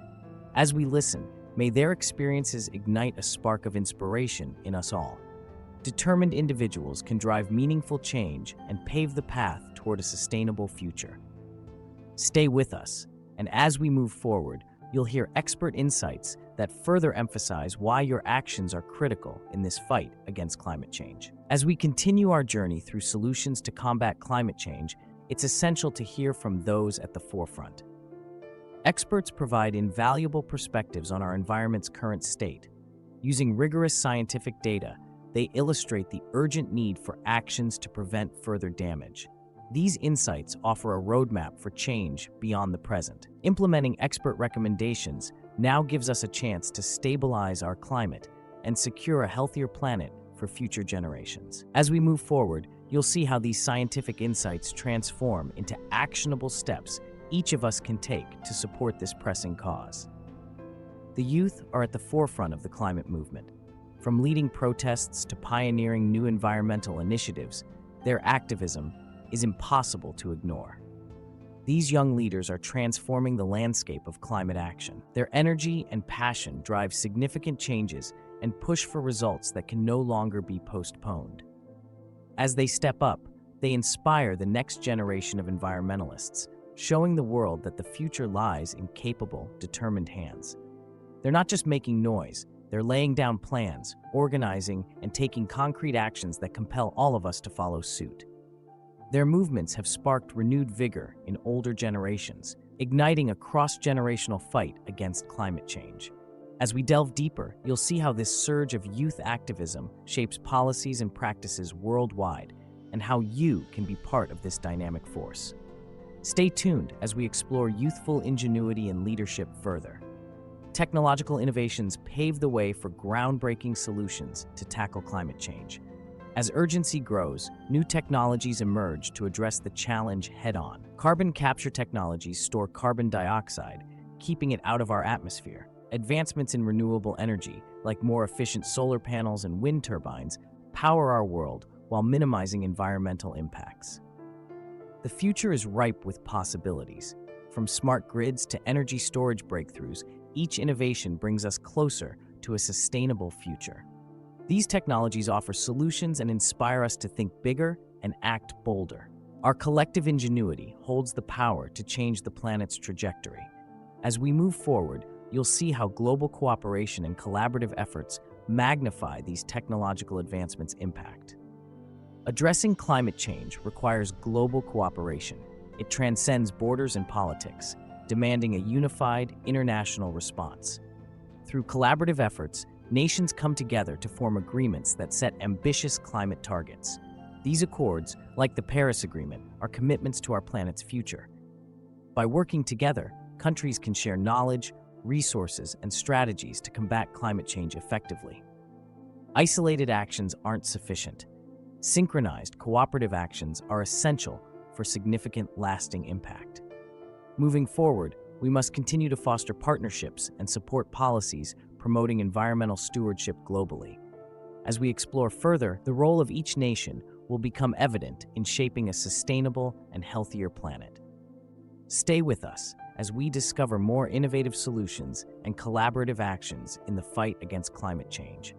As we listen, May their experiences ignite a spark of inspiration in us all. Determined individuals can drive meaningful change and pave the path toward a sustainable future. Stay with us, and as we move forward, you'll hear expert insights that further emphasize why your actions are critical in this fight against climate change. As we continue our journey through solutions to combat climate change, it's essential to hear from those at the forefront. Experts provide invaluable perspectives on our environment's current state. Using rigorous scientific data, they illustrate the urgent need for actions to prevent further damage. These insights offer a roadmap for change beyond the present. Implementing expert recommendations now gives us a chance to stabilize our climate and secure a healthier planet for future generations. As we move forward, you'll see how these scientific insights transform into actionable steps each of us can take to support this pressing cause. The youth are at the forefront of the climate movement. From leading protests to pioneering new environmental initiatives, their activism is impossible to ignore. These young leaders are transforming the landscape of climate action. Their energy and passion drive significant changes and push for results that can no longer be postponed. As they step up, they inspire the next generation of environmentalists, showing the world that the future lies in capable, determined hands. They're not just making noise, they're laying down plans, organizing, and taking concrete actions that compel all of us to follow suit. Their movements have sparked renewed vigor in older generations, igniting a cross-generational fight against climate change. As we delve deeper, you'll see how this surge of youth activism shapes policies and practices worldwide, and how you can be part of this dynamic force. Stay tuned as we explore youthful ingenuity and leadership further. Technological innovations pave the way for groundbreaking solutions to tackle climate change. As urgency grows, new technologies emerge to address the challenge head-on. Carbon capture technologies store carbon dioxide, keeping it out of our atmosphere. Advancements in renewable energy, like more efficient solar panels and wind turbines, power our world while minimizing environmental impacts. The future is ripe with possibilities. From smart grids to energy storage breakthroughs, each innovation brings us closer to a sustainable future. These technologies offer solutions and inspire us to think bigger and act bolder. Our collective ingenuity holds the power to change the planet's trajectory. As we move forward, you'll see how global cooperation and collaborative efforts magnify these technological advancements' impact. Addressing climate change requires global cooperation. It transcends borders and politics, demanding a unified international response. Through collaborative efforts, nations come together to form agreements that set ambitious climate targets. These accords, like the Paris Agreement, are commitments to our planet's future. By working together, countries can share knowledge, resources, and strategies to combat climate change effectively. Isolated actions aren't sufficient. Synchronized, cooperative actions are essential for significant, lasting impact. Moving forward, we must continue to foster partnerships and support policies promoting environmental stewardship globally. As we explore further, the role of each nation will become evident in shaping a sustainable and healthier planet. Stay with us as we discover more innovative solutions and collaborative actions in the fight against climate change.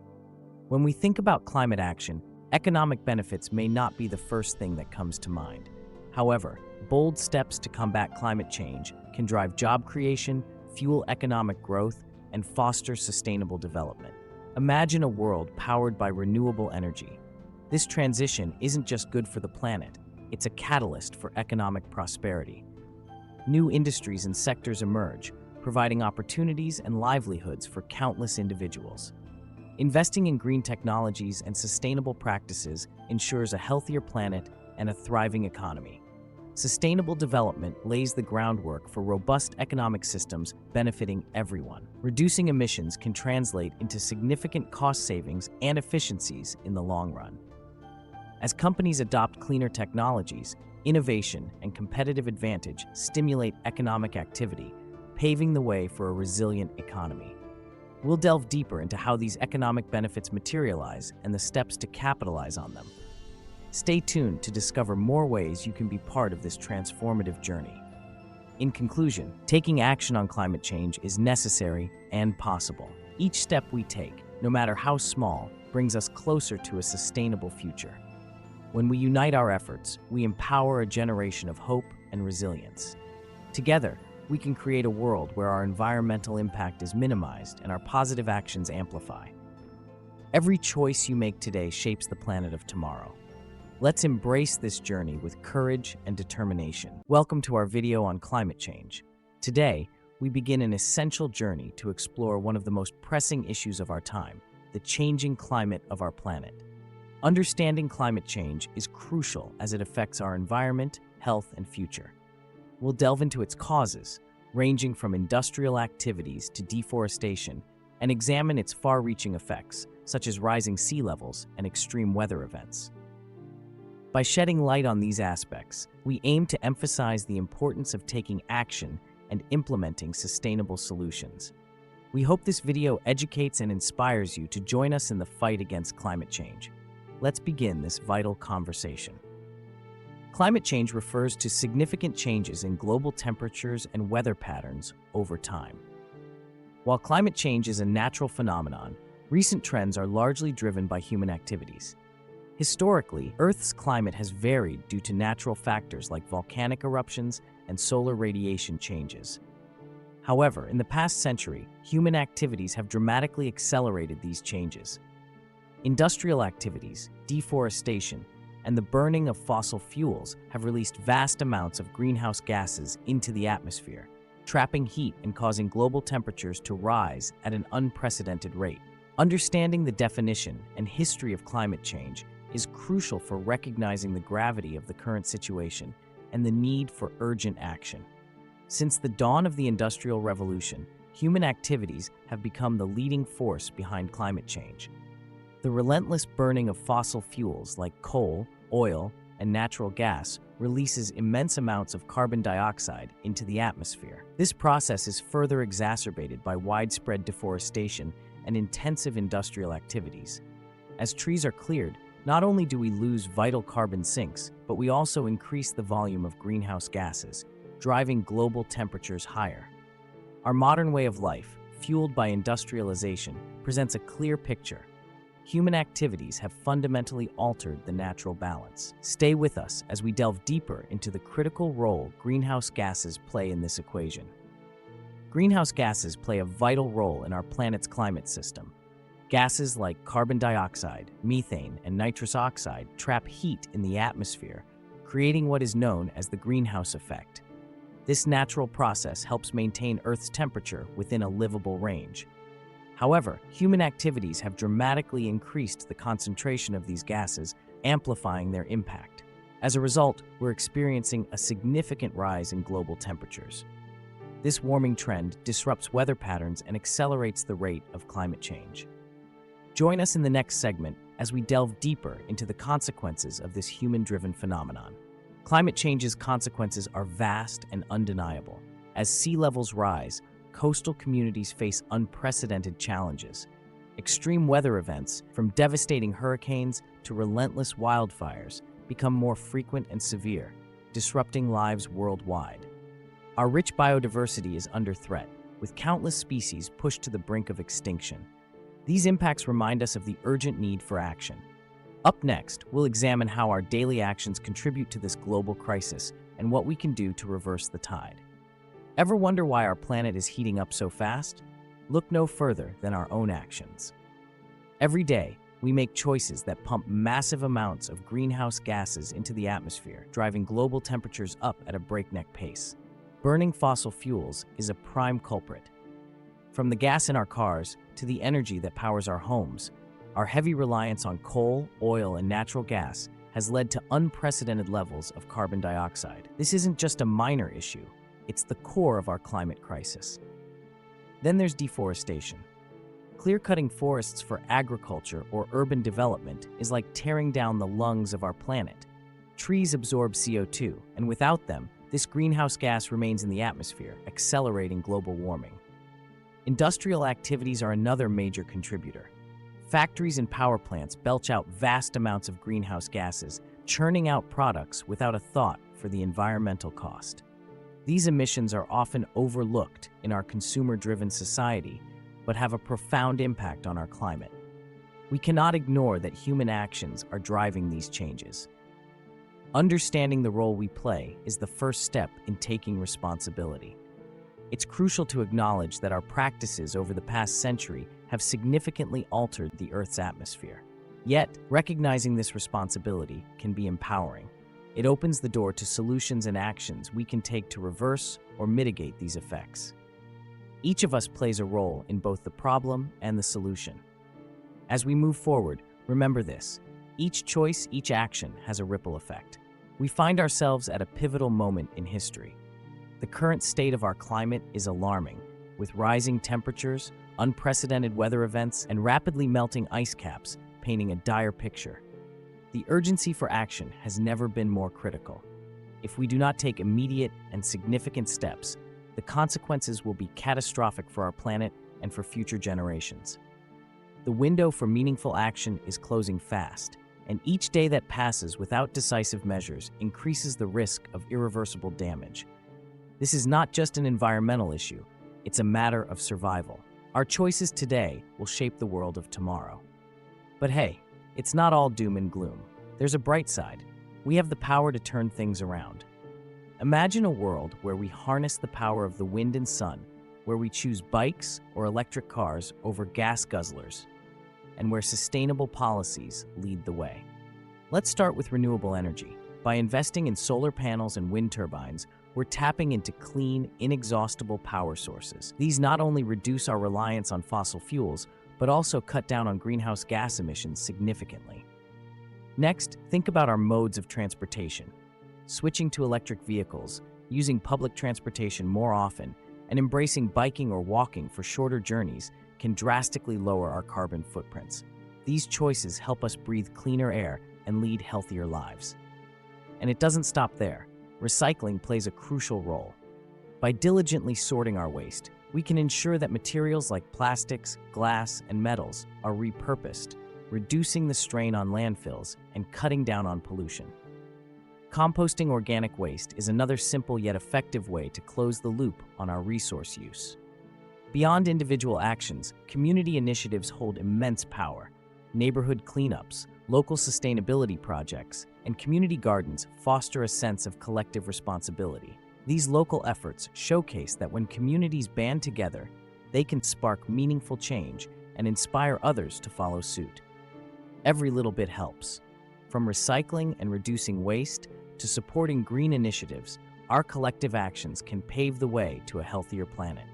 When we think about climate action, economic benefits may not be the first thing that comes to mind. However, bold steps to combat climate change can drive job creation, fuel economic growth, and foster sustainable development. Imagine a world powered by renewable energy. This transition isn't just good for the planet, it's a catalyst for economic prosperity. New industries and sectors emerge, providing opportunities and livelihoods for countless individuals. Investing in green technologies and sustainable practices ensures a healthier planet and a thriving economy. Sustainable development lays the groundwork for robust economic systems benefiting everyone. Reducing emissions can translate into significant cost savings and efficiencies in the long run. As companies adopt cleaner technologies, innovation and competitive advantage stimulate economic activity, paving the way for a resilient economy. We'll delve deeper into how these economic benefits materialize and the steps to capitalize on them. Stay tuned to discover more ways you can be part of this transformative journey. In conclusion, taking action on climate change is necessary and possible. Each step we take, no matter how small, brings us closer to a sustainable future. When we unite our efforts, we empower a generation of hope and resilience. Together, we can create a world where our environmental impact is minimized and our positive actions amplify. Every choice you make today shapes the planet of tomorrow. Let's embrace this journey with courage and determination. Welcome to our video on climate change. Today, we begin an essential journey to explore one of the most pressing issues of our time, the changing climate of our planet. Understanding climate change is crucial as it affects our environment, health, and future. We'll delve into its causes, ranging from industrial activities to deforestation, and examine its far-reaching effects, such as rising sea levels and extreme weather events. By shedding light on these aspects, we aim to emphasize the importance of taking action and implementing sustainable solutions. We hope this video educates and inspires you to join us in the fight against climate change. Let's begin this vital conversation. Climate change refers to significant changes in global temperatures and weather patterns over time. While climate change is a natural phenomenon, recent trends are largely driven by human activities. Historically, Earth's climate has varied due to natural factors like volcanic eruptions and solar radiation changes. However, in the past century, human activities have dramatically accelerated these changes. Industrial activities, deforestation, and the burning of fossil fuels have released vast amounts of greenhouse gases into the atmosphere, trapping heat and causing global temperatures to rise at an unprecedented rate. Understanding the definition and history of climate change is crucial for recognizing the gravity of the current situation and the need for urgent action. Since the dawn of the Industrial Revolution, human activities have become the leading force behind climate change. The relentless burning of fossil fuels like coal, oil, and natural gas releases immense amounts of carbon dioxide into the atmosphere. This process is further exacerbated by widespread deforestation and intensive industrial activities. As trees are cleared, not only do we lose vital carbon sinks, but we also increase the volume of greenhouse gases, driving global temperatures higher. Our modern way of life, fueled by industrialization, presents a clear picture. Human activities have fundamentally altered the natural balance. Stay with us as we delve deeper into the critical role greenhouse gases play in this equation. Greenhouse gases play a vital role in our planet's climate system. Gases like carbon dioxide, methane, and nitrous oxide trap heat in the atmosphere, creating what is known as the greenhouse effect. This natural process helps maintain Earth's temperature within a livable range. However, human activities have dramatically increased the concentration of these gases, amplifying their impact. As a result, we're experiencing a significant rise in global temperatures. This warming trend disrupts weather patterns and accelerates the rate of climate change. Join us in the next segment as we delve deeper into the consequences of this human-driven phenomenon. Climate change's consequences are vast and undeniable. As sea levels rise, coastal communities face unprecedented challenges. Extreme weather events, from devastating hurricanes to relentless wildfires, become more frequent and severe, disrupting lives worldwide. Our rich biodiversity is under threat, with countless species pushed to the brink of extinction. These impacts remind us of the urgent need for action. Up next, we'll examine how our daily actions contribute to this global crisis and what we can do to reverse the tide. Ever wonder why our planet is heating up so fast? Look no further than our own actions. Every day, we make choices that pump massive amounts of greenhouse gases into the atmosphere, driving global temperatures up at a breakneck pace. Burning fossil fuels is a prime culprit. From the gas in our cars to the energy that powers our homes, our heavy reliance on coal, oil, and natural gas has led to unprecedented levels of carbon dioxide. This isn't just a minor issue, it's the core of our climate crisis. Then there's deforestation. Clear-cutting forests for agriculture or urban development is like tearing down the lungs of our planet. Trees absorb CO2, and without them, this greenhouse gas remains in the atmosphere, accelerating global warming. Industrial activities are another major contributor. Factories and power plants belch out vast amounts of greenhouse gases, churning out products without a thought for the environmental cost. These emissions are often overlooked in our consumer-driven society, but have a profound impact on our climate. We cannot ignore that human actions are driving these changes. Understanding the role we play is the first step in taking responsibility. It's crucial to acknowledge that our practices over the past century have significantly altered the Earth's atmosphere. Yet, recognizing this responsibility can be empowering. It opens the door to solutions and actions we can take to reverse or mitigate these effects. Each of us plays a role in both the problem and the solution. As we move forward, remember this: each choice, each action has a ripple effect. We find ourselves at a pivotal moment in history. The current state of our climate is alarming, with rising temperatures, unprecedented weather events, and rapidly melting ice caps painting a dire picture. The urgency for action has never been more critical. If we do not take immediate and significant steps, the consequences will be catastrophic for our planet and for future generations. The window for meaningful action is closing fast, and each day that passes without decisive measures increases the risk of irreversible damage. This is not just an environmental issue, it's a matter of survival. Our choices today will shape the world of tomorrow. But hey, it's not all doom and gloom. There's a bright side. We have the power to turn things around. Imagine a world where we harness the power of the wind and sun, where we choose bikes or electric cars over gas guzzlers, and where sustainable policies lead the way. Let's start with renewable energy. By investing in solar panels and wind turbines, we're tapping into clean, inexhaustible power sources. These not only reduce our reliance on fossil fuels, but also cut down on greenhouse gas emissions significantly. Next, think about our modes of transportation. Switching to electric vehicles, using public transportation more often, and embracing biking or walking for shorter journeys can drastically lower our carbon footprints. These choices help us breathe cleaner air and lead healthier lives. And it doesn't stop there. Recycling plays a crucial role. By diligently sorting our waste, we can ensure that materials like plastics, glass, and metals are repurposed, reducing the strain on landfills and cutting down on pollution. Composting organic waste is another simple yet effective way to close the loop on our resource use. Beyond individual actions, community initiatives hold immense power. Neighborhood cleanups, local sustainability projects, and community gardens foster a sense of collective responsibility. These local efforts showcase that when communities band together, they can spark meaningful change and inspire others to follow suit. Every little bit helps. From recycling and reducing waste to supporting green initiatives, our collective actions can pave the way to a healthier planet.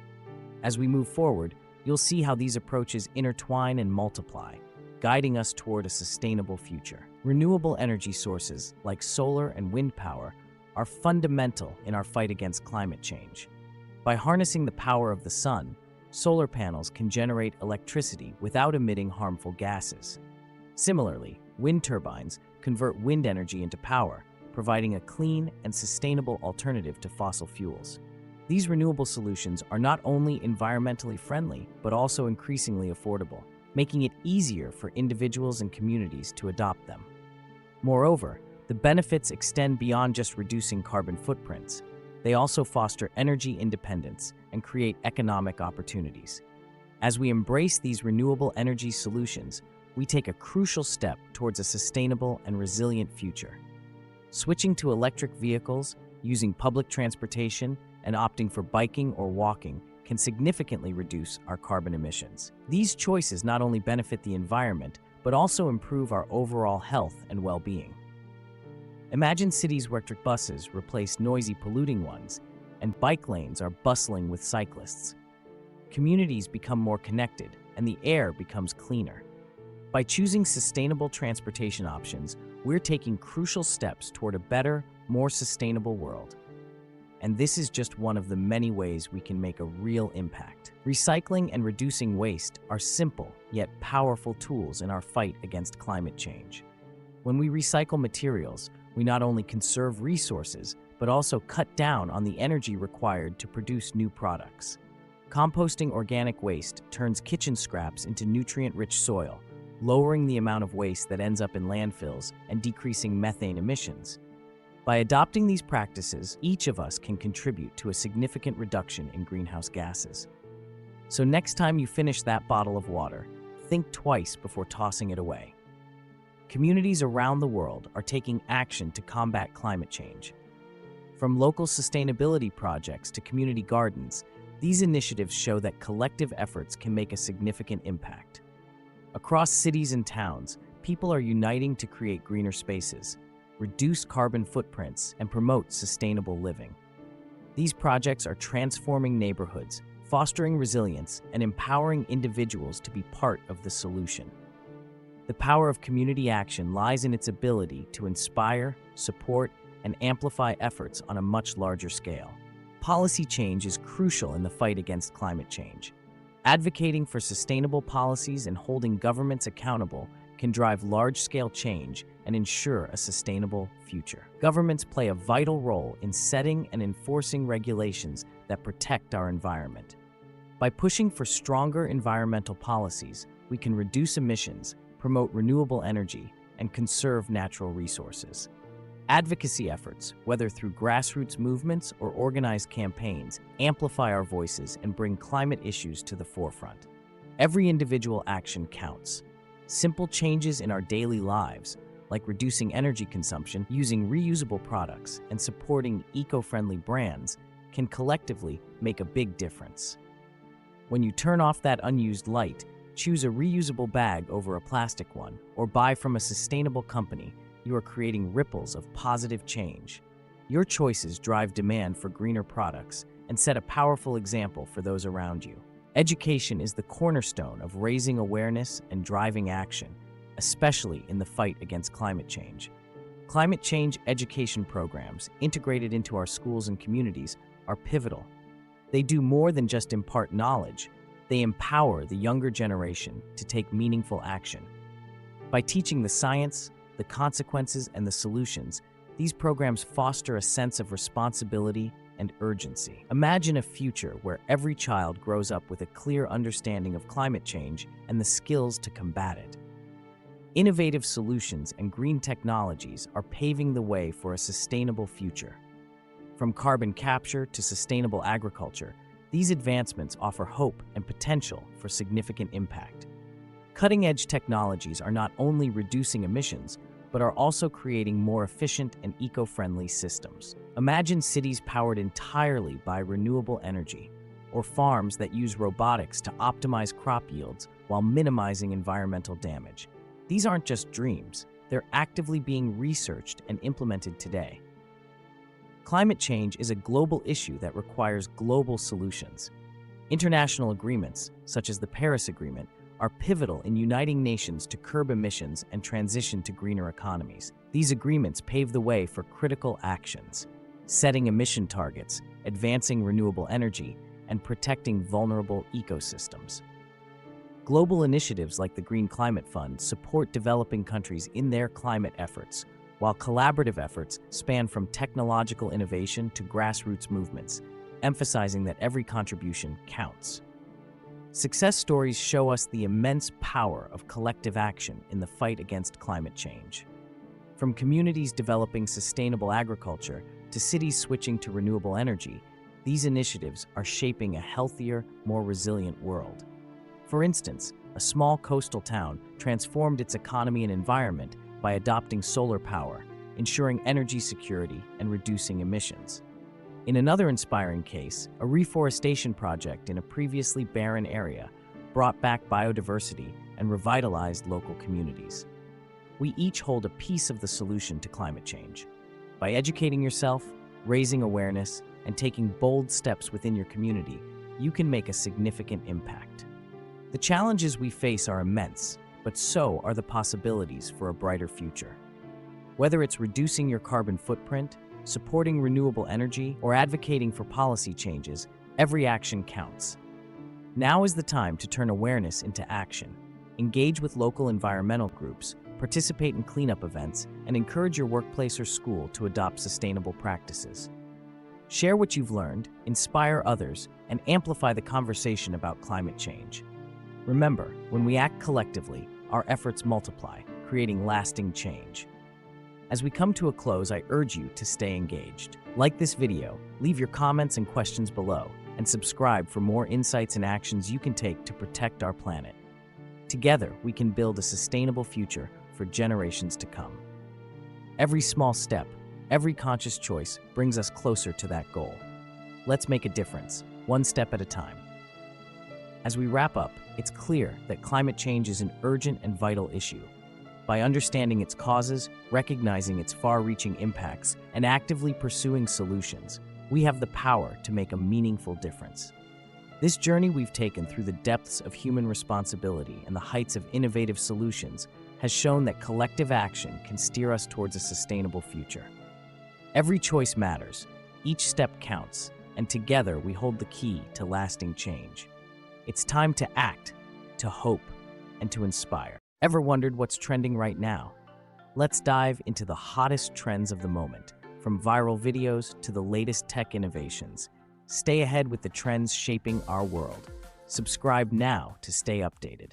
As we move forward, you'll see how these approaches intertwine and multiply, guiding us toward a sustainable future. Renewable energy sources like solar and wind power are fundamental in our fight against climate change. By harnessing the power of the sun, solar panels can generate electricity without emitting harmful gases. Similarly, wind turbines convert wind energy into power, providing a clean and sustainable alternative to fossil fuels. These renewable solutions are not only environmentally friendly, but also increasingly affordable, making it easier for individuals and communities to adopt them. Moreover, the benefits extend beyond just reducing carbon footprints. They also foster energy independence and create economic opportunities. As we embrace these renewable energy solutions, we take a crucial step towards a sustainable and resilient future. Switching to electric vehicles, using public transportation, and opting for biking or walking can significantly reduce our carbon emissions. These choices not only benefit the environment, but also improve our overall health and well-being. Imagine cities where electric buses replace noisy, polluting ones, and bike lanes are bustling with cyclists. Communities become more connected, and the air becomes cleaner. By choosing sustainable transportation options, we're taking crucial steps toward a better, more sustainable world. And this is just one of the many ways we can make a real impact. Recycling and reducing waste are simple yet powerful tools in our fight against climate change. When we recycle materials, we not only conserve resources, but also cut down on the energy required to produce new products. Composting organic waste turns kitchen scraps into nutrient-rich soil, lowering the amount of waste that ends up in landfills and decreasing methane emissions. By adopting these practices, each of us can contribute to a significant reduction in greenhouse gases. So next time you finish that bottle of water, think twice before tossing it away. Communities around the world are taking action to combat climate change. From local sustainability projects to community gardens, these initiatives show that collective efforts can make a significant impact. Across cities and towns, people are uniting to create greener spaces, reduce carbon footprints, and promote sustainable living. These projects are transforming neighborhoods, fostering resilience, and empowering individuals to be part of the solution. The power of community action lies in its ability to inspire, support, and amplify efforts on a much larger scale. Policy change is crucial in the fight against climate change. Advocating for sustainable policies and holding governments accountable can drive large-scale change and ensure a sustainable future. Governments play a vital role in setting and enforcing regulations that protect our environment. By pushing for stronger environmental policies, we can reduce emissions, promote renewable energy, and conserve natural resources. Advocacy efforts, whether through grassroots movements or organized campaigns, amplify our voices and bring climate issues to the forefront. Every individual action counts. Simple changes in our daily lives, like reducing energy consumption, using reusable products, and supporting eco-friendly brands, can collectively make a big difference. When you turn off that unused light, choose a reusable bag over a plastic one, or buy from a sustainable company, you are creating ripples of positive change. Your choices drive demand for greener products and set a powerful example for those around you. Education is the cornerstone of raising awareness and driving action, especially in the fight against climate change. Climate change education programs integrated into our schools and communities are pivotal. They do more than just impart knowledge. They empower the younger generation to take meaningful action. By teaching the science, the consequences, and the solutions, these programs foster a sense of responsibility and urgency. Imagine a future where every child grows up with a clear understanding of climate change and the skills to combat it. Innovative solutions and green technologies are paving the way for a sustainable future. From carbon capture to sustainable agriculture, these advancements offer hope and potential for significant impact. Cutting-edge technologies are not only reducing emissions, but are also creating more efficient and eco-friendly systems. Imagine cities powered entirely by renewable energy, or farms that use robotics to optimize crop yields while minimizing environmental damage. These aren't just dreams, they're actively being researched and implemented today. Climate change is a global issue that requires global solutions. International agreements, such as the Paris Agreement, are pivotal in uniting nations to curb emissions and transition to greener economies. These agreements pave the way for critical actions, setting emission targets, advancing renewable energy, and protecting vulnerable ecosystems. Global initiatives like the Green Climate Fund support developing countries in their climate efforts, while collaborative efforts span from technological innovation to grassroots movements, emphasizing that every contribution counts. Success stories show us the immense power of collective action in the fight against climate change. From communities developing sustainable agriculture to cities switching to renewable energy, these initiatives are shaping a healthier, more resilient world. For instance, a small coastal town transformed its economy and environment by adopting solar power, ensuring energy security and reducing emissions. In another inspiring case, a reforestation project in a previously barren area brought back biodiversity and revitalized local communities. We each hold a piece of the solution to climate change. By educating yourself, raising awareness, and taking bold steps within your community, you can make a significant impact. The challenges we face are immense, but so are the possibilities for a brighter future. Whether it's reducing your carbon footprint, supporting renewable energy, or advocating for policy changes, every action counts. Now is the time to turn awareness into action. Engage with local environmental groups, participate in cleanup events, and encourage your workplace or school to adopt sustainable practices. Share what you've learned, inspire others, and amplify the conversation about climate change. Remember, when we act collectively, our efforts multiply, creating lasting change. As we come to a close, I urge you to stay engaged. Like this video, leave your comments and questions below, and subscribe for more insights and actions you can take to protect our planet. Together, we can build a sustainable future for generations to come. Every small step, every conscious choice brings us closer to that goal. Let's make a difference, one step at a time. As we wrap up, it's clear that climate change is an urgent and vital issue. By understanding its causes, recognizing its far-reaching impacts, and actively pursuing solutions, we have the power to make a meaningful difference. This journey we've taken through the depths of human responsibility and the heights of innovative solutions has shown that collective action can steer us towards a sustainable future. Every choice matters, each step counts, and together we hold the key to lasting change. It's time to act, to hope, and to inspire. Ever wondered what's trending right now? Let's dive into the hottest trends of the moment, from viral videos to the latest tech innovations. Stay ahead with the trends shaping our world. Subscribe now to stay updated.